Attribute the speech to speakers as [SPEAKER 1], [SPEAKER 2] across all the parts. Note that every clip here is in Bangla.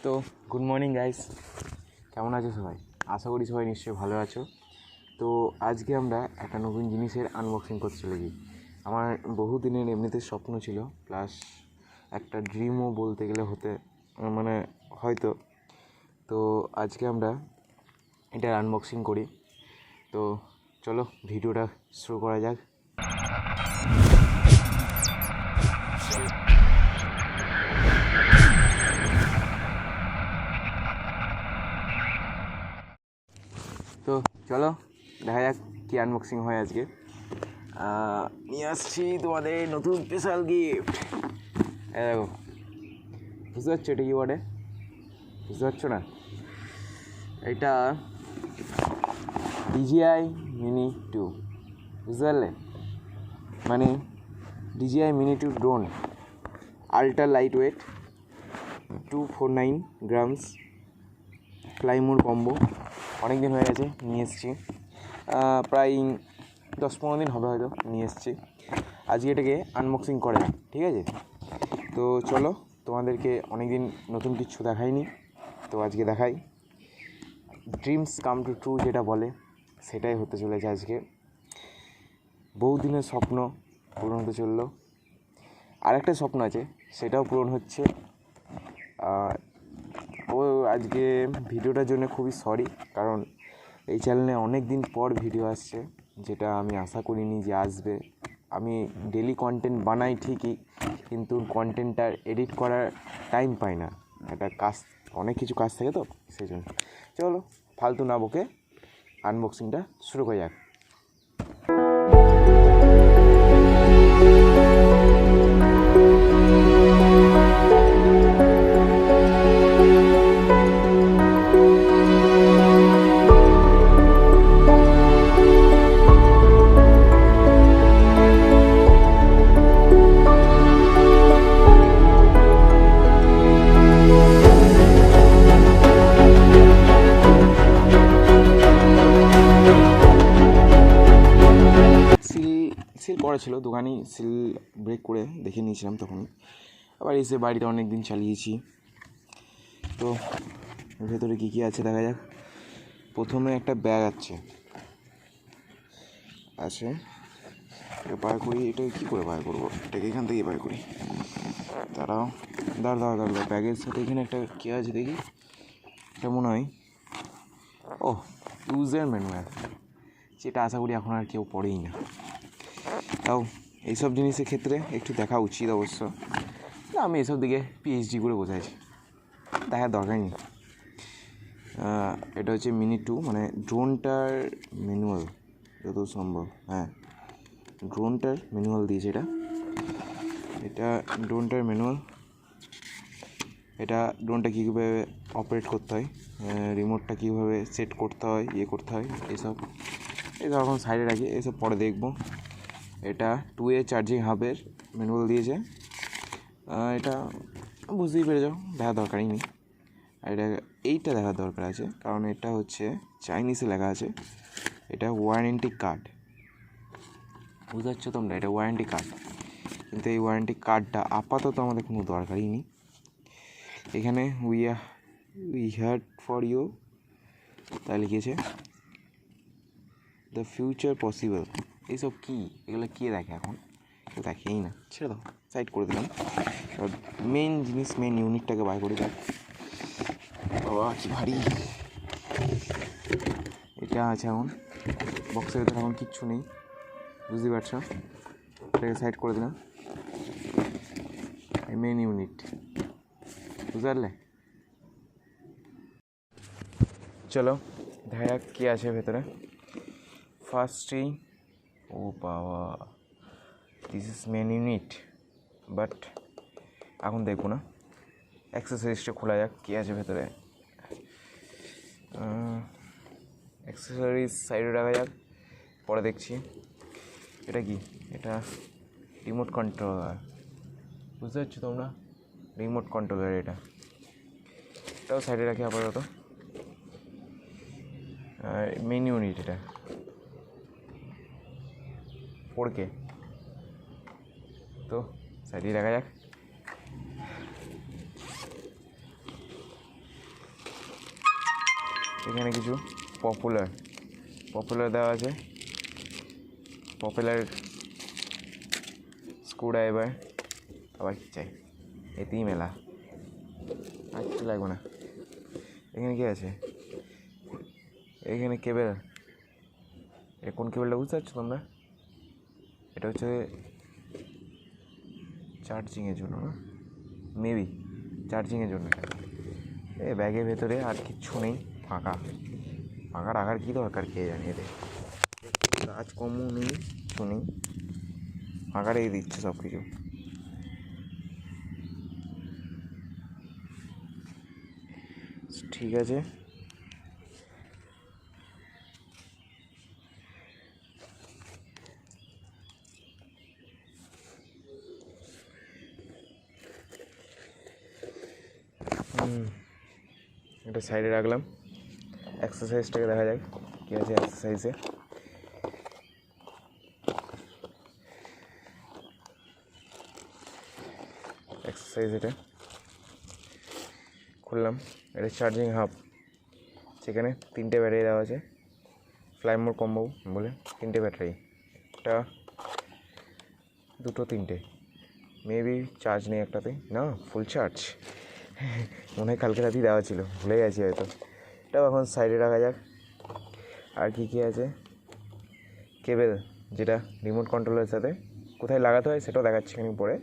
[SPEAKER 1] তো গুড মর্নিং গাইস, কেমন আছো সবাই? আশা করি সবাই নিশ্চয়ই ভালো আছো। তো আজকে আমরা একটা নতুন জিনিসের আনবক্সিং করতে চলেছি। আমার বহুদিনের এমনিতে স্বপ্ন ছিল, প্লাস একটা ড্রিমও বলতে গেলে হয়তো। তো আজকে আমরা এটার আনবক্সিং করি। তো চলো ভিডিওটা শুরু করা যাক। তো চলো দেখা যাক কী আনবক্সিং হয় আজকে। নিয়ে আসছি তোমাদের নতুন স্পেশাল গিফট। দেখো, বুঝতে পারছো এটা কি বলে? বুঝতে পারছো না? এটা DJI Mini 2, বুঝতে পারলে? মানে DJI Mini 2 drone, ultra light weight, 249 grams, Fly More combo. অনেক দিন হয়ে গেছে নিয়ে এসেছি, প্রায় 10-15 দিন হবে হয়তো নিয়ে এসেছি। আজকে এটাকে আনবক্সিং করে, ঠিক আছে? তো চলো, তোমাদেরকে অনেক দিন নতুন কিছু দেখাইনি, তো আজকে দেখাই। ড্রিমস কাম টু ট্রু যেটা বলে, সেটাই হতে চলেছে আজকে। বহুদিনের স্বপ্ন পূরণ হতে চললো। আর একটা স্বপ্ন আছে, সেটাও পূরণ হচ্ছে। আজকে ভিডিওটার জন্য খুবই সরি, কারণ এই চ্যানেলে অনেক দিন পর ভিডিও আসছে, যেটা আমি আশা করিনি যে আসবে। আমি ডেলি কন্টেন্ট বানাই ঠিকই, কিন্তু কন্টেন্টটা এডিট করার টাইম পাই না। একটা কাজ, অনেক কিছু কাজ থাকে, তো সেই জন্য। চলো ফালতু না বকে আনবক্সিংটা শুরু করা যাক। সিল করা ছিল, দোকানেই সিল ব্রেক করে দেখে নিয়েছিলাম তখন। আবার এসে বাড়িতে অনেক দিন চালিয়েছি। তো ভেতরে কী কী আছে দেখা যাক। প্রথমে একটা ব্যাগ আছে, এটা বার করি। এটা কী করে বার করবো? এটাকে এখান থেকেই বার করি। দাঁড়াও, ব্যাগের সাথে এখানে একটা কী আছে দেখি। এটা মনে হয় ইউজার ম্যানুয়াল, যেটা আশা করি এখন আর কেউ পড়েই না। তাও এইসব জিনিসের ক্ষেত্রে একটু দেখা উচিত অবশ্য। আমি এসব দিকে PhD করে বোঝাইছি, দেখার দরকার নেই। এটা হচ্ছে মিনি 2, মানে ড্রোনটার ম্যানুয়াল যত সম্ভব। হ্যাঁ, ড্রোনটার ম্যানুয়াল দিয়েছে এটা ড্রোনটার ম্যানুয়াল। এটা ড্রোনটা কীভাবে অপারেট করতে হয়, রিমোটটা কীভাবে সেট করতে হয়, করতে হয়, এসব এখন সাইডে রাখি, এসব পরে দেখবো। এটা 2A চার্জিং হাবের ম্যানুয়াল দিয়েছে। এটা বুঝতেই পেরে যাও, দেখার দরকারই নেই। আর এইটা দেখার দরকার আছে, কারণ এটা হচ্ছে চাইনিজে লেখা আছে। এটা ওয়ারেন্টি কার্ড, বুঝতে পারছো তোমরা? এটা ওয়ারেন্টি কার্ড, কিন্তু এই ওয়ারেন্টি কার্ডটা আপাতত আমাদের কোনো দরকারই নেই। এখানে উই হার্ড ফর ইউ তাই লিখেছে, দ্য ফিউচার পসিবল। এইসব কী, এগুলো কে দেখে? এখন কেউ দেখেই না, ছেড়ে দাও, সাইড করে দিলাম। মেন জিনিস, মেন ইউনিটটাকে বার করে দেখ। বাবা কি ভারী এটা আছে। এখন বক্সের ভেতরে এখন কিচ্ছু নেই, বুঝতে পারছো? এটাকে সাইড করে দিলাম। মেন ইউনিট, বুঝতে পারলে? চলো দেখা যাক কী আছে ভেতরে। ফার্স্টেই বাবা, this is main unit, but এখন দেখবো না। অ্যাক্সেসরিজটা খোলা যাক, কী আছে ভেতরে। অ্যাক্সেসরিজ সাইডে রাখা যাক, পরে দেখছি। এটা কি? এটা রিমোট কন্ট্রোলার, বুঝতে পারছো তোমরা? রিমোট কন্ট্রোলার এটাও সাইডে রাখি আপাতত। মেন ইউনিট, এটা 4K, তো সাইডে রাখা যাক। এখানে কিছু পপুলার দেওয়া আছে, পপুলার স্ক্রুড্রাইভার, আবার কি চাই, এতেই মেলা, আর কিছু লাগবে না। এখানে কি আছে, এখানে কেবেল, এটা কোন কেবেলটা বুঝতে পারছো তোমরা? এটা হচ্ছে চার্জিংয়ের জন্য না, মেবি চার্জিংয়ের জন্য। এই ব্যাগের ভেতরে আর কিচ্ছু নেই, ফাঁকা রাখার কী দরকার কে জানি, এদের কাজকর্ম নেই, কিছু নেই, ফাঁকা রেখে দিচ্ছে সব কিছু। ঠিক আছে, এটা সাইডে রাখলাম। এক্সারসাইজটাকে দেখা যাক কী আছে এক্সারসাইজে। এটা খুললাম, এটা চার্জিং হাব, সেখানে 3টে ব্যাটারি দেওয়া আছে, ফ্লাই মোড কম্বো বলে 3টে ব্যাটারি, একটা 2টো 3টে, মেবি চার্জ নেই একটাতে, না ফুল চার্জ মনে হয় কালকে রাতেই দেওয়া ছিল, ভুলে গেছি হয়তো। এটাও এখন সাইডে রাখা যাক। আর কি কি আছে, কেবেল যেটা রিমোট কন্ট্রোলের সাথে কোথায় লাগাতে হয় সেটাও দেখাচ্ছি এখানে পরে।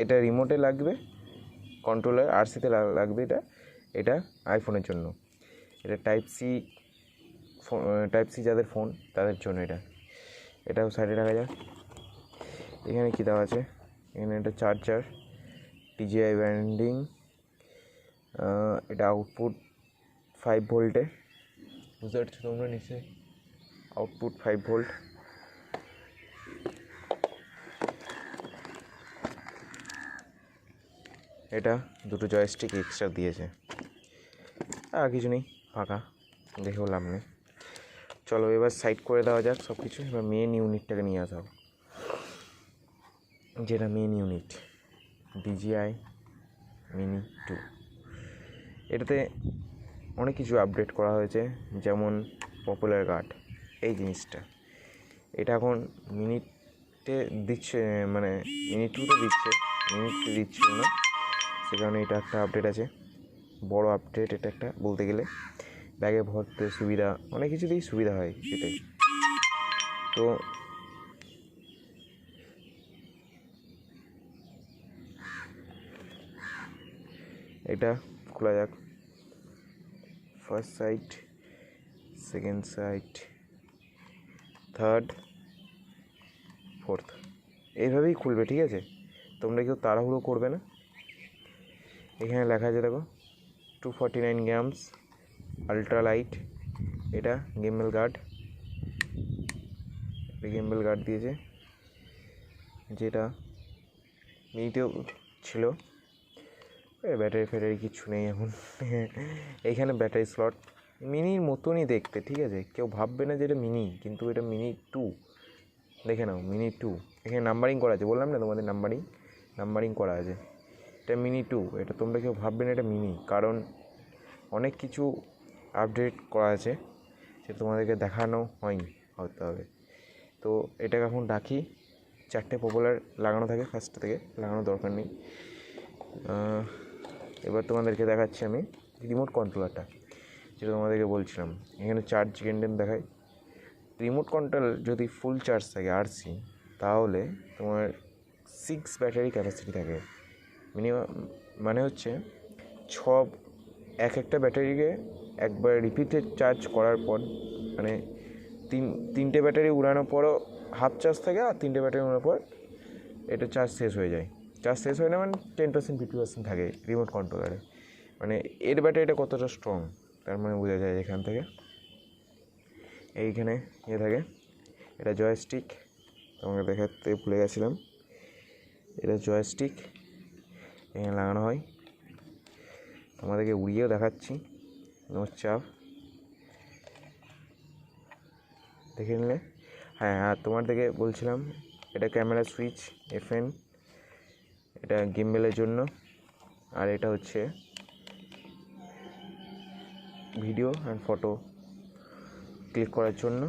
[SPEAKER 1] এটা রিমোটে লাগবে, কন্ট্রোলার আরসিতে লাগবে, এটা আইফোনের জন্য। এটা টাইপ সি যাদের ফোন তাদের জন্য এটাও সাইডে রাখা যাক। এখানে কী দেওয়া আছে, এখানে একটা চার্জার, টিজিআই ব্র্যান্ডিং, এটা আউটপুট 5 ভোল্টে, বুঝতে পারছো তোমরা নিশ্চয়ই, আউটপুট 5 ভোল্ট। এটা 2টো জয়স্টিক এক্সট্রা দিয়েছে, আর কিছু নেই, ফাঁকা, দেখেও লাভ নেই। চলো এবার সাইড করে দেওয়া যাক সব কিছু। এবার মেন ইউনিটটাকে নিয়ে আসা হোক, যেটা মেন ইউনিট DJI Mini 2। এটাতে অনেক কিছু আপডেট করা হয়েছে, যেমন পপুলার গার্ড, এই জিনিসটা এটা এখন মিনিটে দিচ্ছে, মানে মিনি 2তে দিচ্ছে, মিনিটে দিচ্ছিল না, সে কারণে এটা একটা আপডেট আছে, বড় আপডেট এটা একটা বলতে গেলে। ব্যাগে ভরতে সুবিধা, অনেক কিছুতেই সুবিধা হয় এটাই। তো এটা খোলা যাক, first side, second side, third, fourth, এইভাবেই খুলবে, ঠিক আছে? তোমরা কেউ তাড়াহুড়ো করবে না। এখানে লেখা আছে দেখো 249 গ্রামস, আলট্রা লাইট, এটা গিম্বল গার্ড দিয়েছে, যেটা মিনিটেও ছিল। ব্যাটারি কিচ্ছু নেই এখন এইখানে ব্যাটারি স্লট মিনির মতনই দেখতে, ঠিক আছে? কেউ ভাববে না যে এটা মিনি, কিন্তু এটা Mini 2, দেখে নাও Mini 2, এখানে নাম্বারিং করা আছে, বললাম না তোমাদের নাম্বারিং করা আছে। এটা Mini 2, এটা তোমরা কেউ ভাববে না এটা মিনি, কারণ অনেক কিছু আপডেট করা আছে, সেটা তোমাদেরকে দেখানো হয়নি, হতে হবে। তো এটাকে এখন রাখি, 4টে পপুলার লাগানো থাকে, ফার্স্ট থেকে লাগানোর দরকার নেই। এবার তোমাদেরকে দেখাচ্ছি আমি রিমোট কন্ট্রোলারটা, যেটা তোমাদেরকে বলছিলাম। এখানে চার্জ গেন্ডেন দেখায়। রিমোট কন্ট্রোল যদি ফুল চার্জ থাকে আরসি, তাহলে তোমার 6 ব্যাটারি ক্যাপাসিটি থাকে মিনিমাম, মানে হচ্ছে একটা ব্যাটারিকে একবার রিপিটেড চার্জ করার পর, মানে তিনটে ব্যাটারি উড়ানোর পরও হাফ চার্জ থাকে, আর 3টে ব্যাটারি উড়ানোর পর এটা চার্জ শেষ হয়ে যায়। চার্জ শেষ হয় না মানে 10% 50% থাকে রিমোট কন্ট্রোলারে। মানে এর ব্যাটারিটা কতটা স্ট্রং তার মানে বোঝা যায় এখান থেকে। এইখানে থাকে, এটা জয়স্টিক, তোমাকে দেখাতে ভুলে গেছিলাম, এটা জয়স্টিক এখানে লাগানো হয়। তোমাদেরকে উড়িয়েও দেখাচ্ছি, নো চাপ, দেখে নিলে। হ্যাঁ, আর তোমাদেরকে বলছিলাম এটা ক্যামেরা সুইচ FN, এটা গিম্বেলের জন্য, আর এটা হচ্ছে ভিডিও অ্যান্ড ফটো ক্লিক করার জন্য,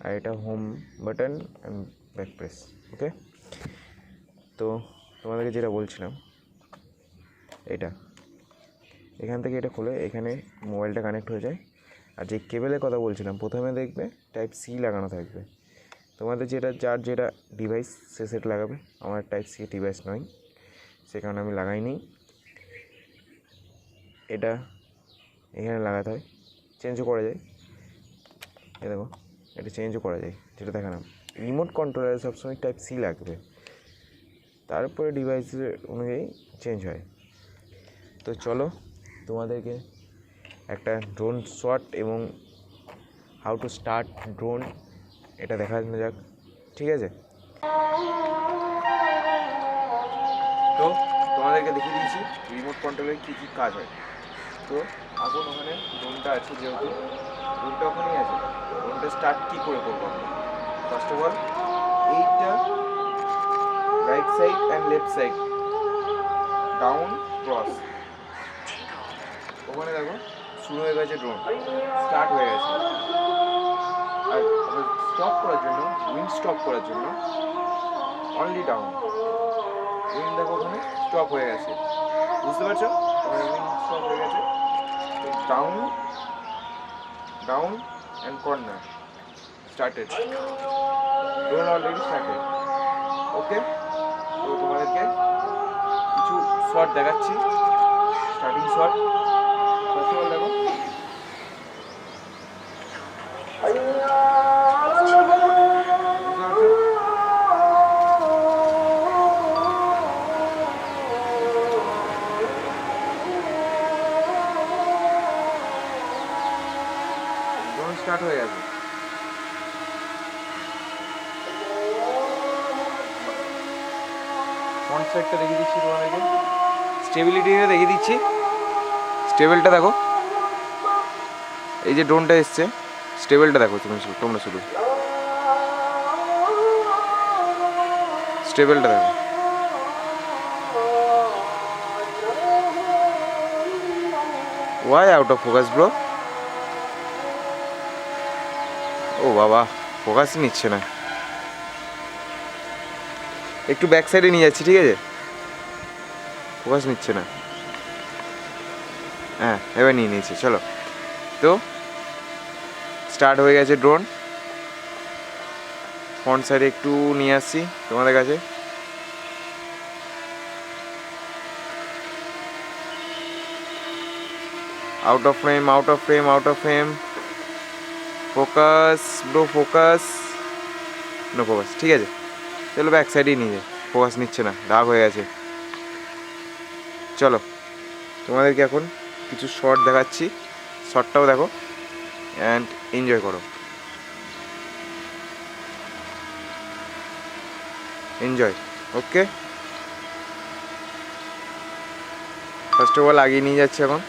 [SPEAKER 1] আর এটা home button and back press. Okay, তো তোমাদেরকে যেটা বলছিলাম, এখান থেকে এটা খুলে এখানে মোবাইলটা কানেক্ট হয়ে যায়। আর যে কেবেলের কথা বলছিলাম, প্রথমে দেখবে টাইপ সি লাগানো থাকবে। তোমাদের যার যেটা ডিভাইস সে সেট লাগাবে। আমার টাইপ সি ডিভাইস নয়, সে কারণে আমি লাগাইনি। এটা এখানে লাগাতে হয়, চেঞ্জও করা যায়। এ দেখো, এটা চেঞ্জও করা যায়, যেটা দেখালাম। রিমোট কন্ট্রোলারে সবসময় টাইপ সি লাগবে, তারপরে ডিভাইসের অনুযায়ী চেঞ্জ হয়। তো চলো তোমাদেরকে একটা ড্রোন শট এবং হাউ টু স্টার্ট ড্রোন এটা দেখানো যাক, ঠিক আছে? তো তোমাদেরকে দেখিয়ে দিয়েছি রিমোট কন্ট্রোলের কী কী কাজ হয়। তো এখন ওখানে ড্রোনটা আছে, যেহেতু ড্রোনটা ওখানেই আছে, ড্রোনটা স্টার্ট কী করে করবো আমরা? ফার্স্ট অফ অল এইটা right side and left side down cross, ওখানে দেখো শুরু হয়ে গেছে, ড্রোন স্টার্ট হয়ে গেছে। আর স্টপ করার জন্য, উইন্ড স্টপ করার জন্য অনলি ডাউন। উইন্ড দেখো ওখানে স্টপ হয়ে গেছে, বুঝতে পারছো? ওখানে উইন্ড স্টপ হয়ে গেছে। Down down and corner started, drone already started. Okay, তো তোমাদেরকে কিছু শট দেখাচ্ছি, starting shot. First of all দেখো, ড্রোন স্টার্ট হয়ে গেছে। ফ্রন্ট সাইডটা দেখিয়ে দিচ্ছি তোমাদেরকে, স্টেবিলিটিটা দেখিয়ে দিচ্ছি। স্টেবলটা দেখো, এই যে ড্রোনটা এসছে, স্টেবলটা দেখো তোমরা শুধু স্টেবলটা দেখো। Why out of focus bro? ও বাবা, ফোকাস নিচ্ছে না। একটু ব্যাক সাইডে নিয়ে যাচ্ছি, ঠিক আছে? ফোকাস নিচ্ছে না। হ্যাঁ, এবার নিয়ে নিয়েছি, চলো। তো স্টার্ট হয়ে গেছে ড্রোন। ফ্রন্ট সাইডে একটু নিয়ে আসছি তোমাদের কাছে। Out of frame, out of frame, out of frame. Focus bro, focus. No focus, ঠিক আছে। চলো ব্যাক সাইডেই নিয়ে যাই, ফোকাস নিচ্ছে না, রাগ হয়ে গেছে। চলো তোমাদেরকে এখন কিছু শট দেখাচ্ছি, শটটাও দেখো অ্যান্ড এনজয় করো, enjoy. Okay, first of all আগিয়ে নিয়ে যাচ্ছি এখন।